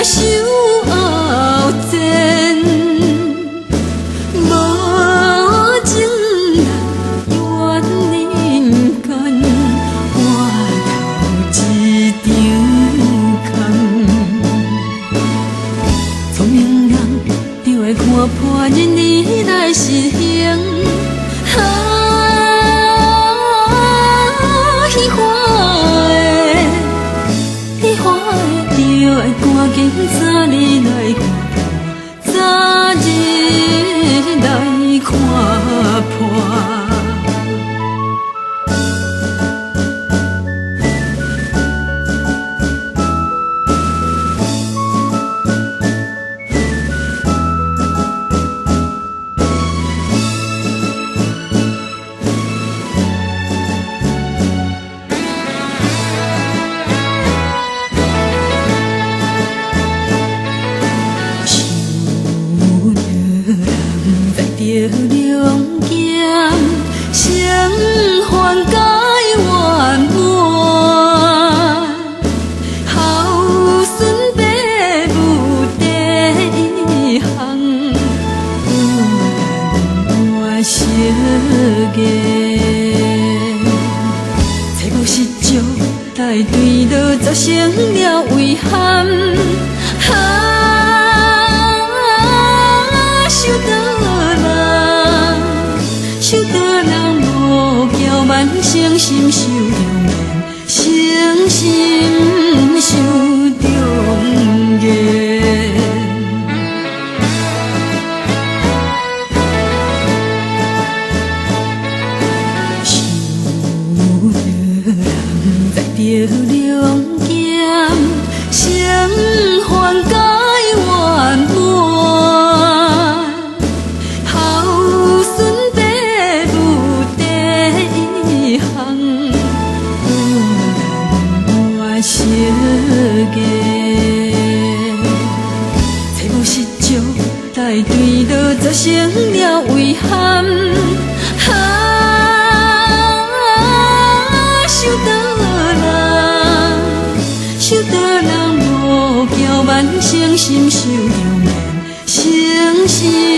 受后前，无情人怨人间，换头一场空。聪明人就会看破人你来是行。喜欢的，就会赶紧早日来看破，早日来看破。着龙剑，生还解圆满。孝顺爸母第一项，有咱满惜言。找无实招来对倒，造成了遗憾。万生心受中言，生心受中言。想着人在着龙剑，生还解圆满。惜言，找无实招来对倒，造成了遗憾。受到人无叫万生心受中言，生心。